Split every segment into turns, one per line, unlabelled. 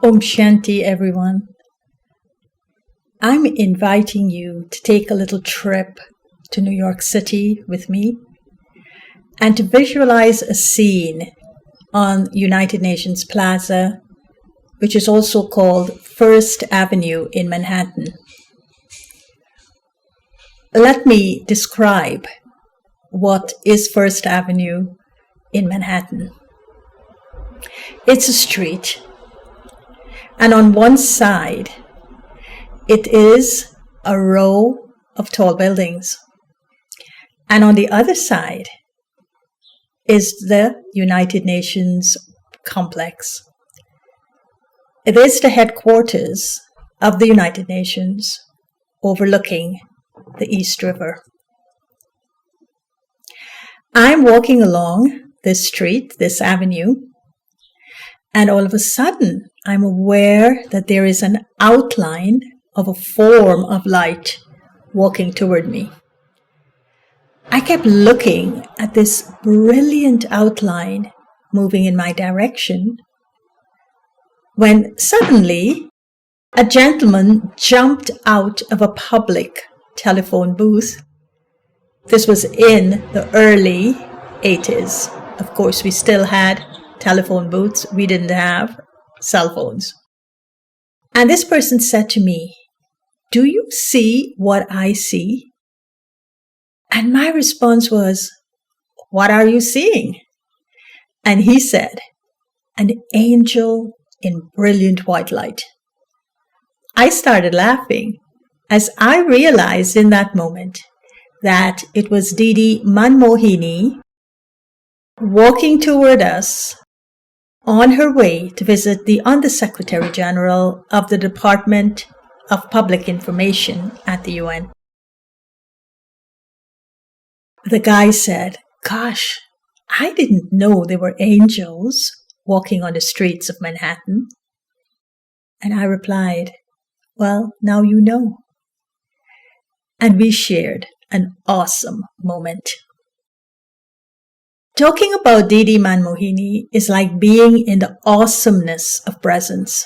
Om Shanti, everyone. I'm inviting you to take a little trip to New York City with me and to visualize a scene on United Nations Plaza, which is also called First Avenue in Manhattan. Let me describe what is First Avenue in Manhattan. It's a street, and on one side, it is a row of tall buildings, and on the other side is the United Nations complex. It is the headquarters of the United Nations overlooking the East River. I'm walking along this street, this avenue, and all of a sudden I'm aware that there is an outline of a form of light walking toward me. I kept looking at this brilliant outline moving in my direction when suddenly a gentleman jumped out of a public telephone booth. This was in the early 80s. Of course, we still had telephone booths. We didn't have cell phones. And this person said to me, "Do you see what I see?" And my response was, "What are you seeing?" And he said, "An angel in brilliant white light." I started laughing as I realized in that moment that it was Didi Manmohini walking toward us on her way to visit the Undersecretary General of the Department of Public Information at the UN. The guy said, "Gosh, I didn't know there were angels walking on the streets of Manhattan." And I replied, "Well, now you know." And we shared an awesome moment. Talking about Didi Manmohini is like being in the awesomeness of presence.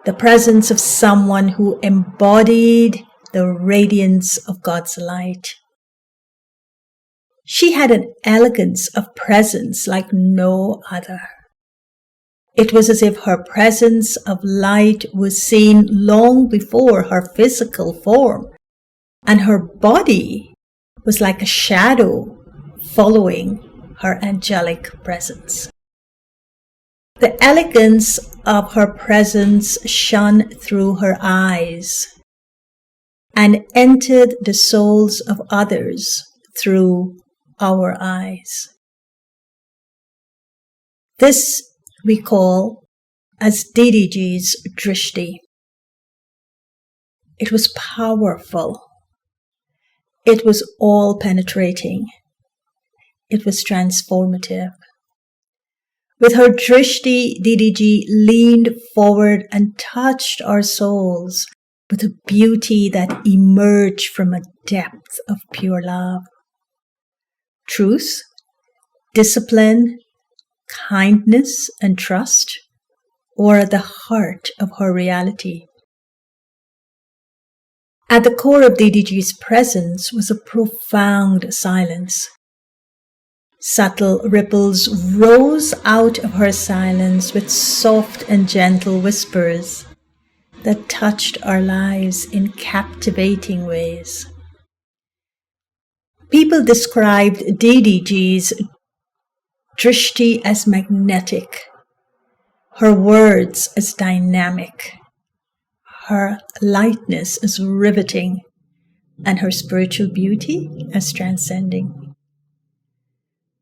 The presence of someone who embodied the radiance of God's light. She had an elegance of presence like no other. It was as if her presence of light was seen long before her physical form, and her body was like a shadow following her angelic presence. The elegance of her presence shone through her eyes and entered the souls of others through our eyes. This we call as Didiji's drishti. It was powerful. It was all-penetrating. It was transformative. With her drishti, Didiji leaned forward and touched our souls with a beauty that emerged from a depth of pure love. Truth, discipline, kindness, and trust were at the heart of her reality. At the core of Didiji's presence was a profound silence. Subtle ripples rose out of her silence with soft and gentle whispers that touched our lives in captivating ways. People described Didiji's drishti as magnetic, her words as dynamic, her lightness as riveting, and her spiritual beauty as transcending.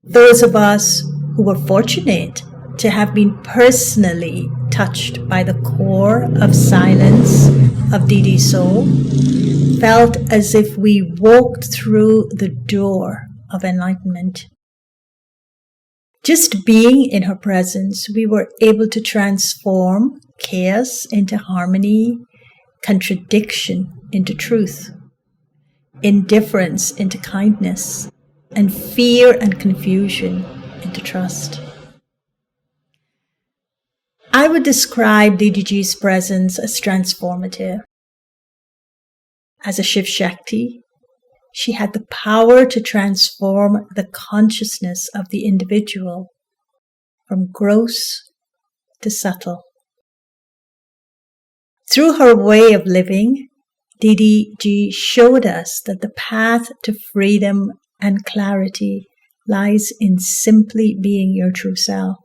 Those of us who were fortunate to have been personally touched by the core of silence of Didi's soul felt as if we walked through the door of enlightenment. Just being in her presence, we were able to transform chaos into harmony, contradiction into truth, indifference into kindness, and fear and confusion into trust. I would describe Didi's presence as transformative. As a Shiv Shakti, she had the power to transform the consciousness of the individual from gross to subtle. Through her way of living, Didi showed us that the path to freedom and clarity lies in simply being your true self.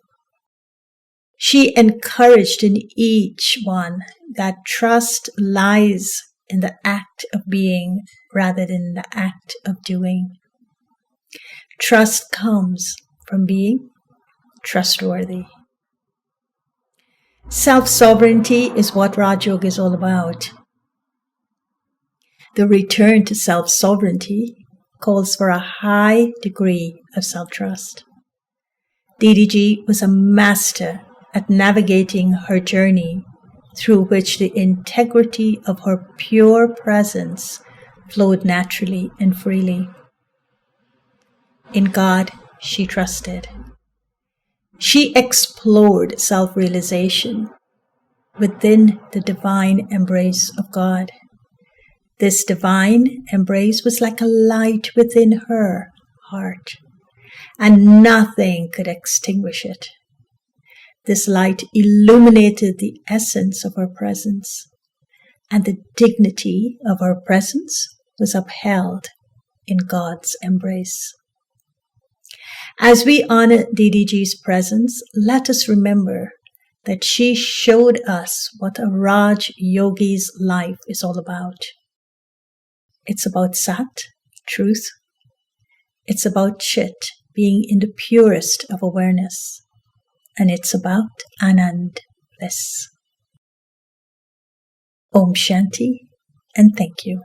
She encouraged in each one that trust lies in the act of being rather than the act of doing. Trust comes from being trustworthy. Self-sovereignty is what Raj Yoga is all about. The return to self-sovereignty calls for a high degree of self-trust. Didi was a master at navigating her journey, through which the integrity of her pure presence flowed naturally and freely. In God, she trusted. She explored self-realization within the divine embrace of God. This divine embrace was like a light within her heart, and nothing could extinguish it. This light illuminated the essence of her presence, and the dignity of her presence was upheld in God's embrace. As we honor Didi's presence, let us remember that she showed us what a Raj Yogi's life is all about. It's about Sat, truth. It's about Chit, being in the purest of awareness. And it's about Anand, bliss. Om Shanti, and thank you.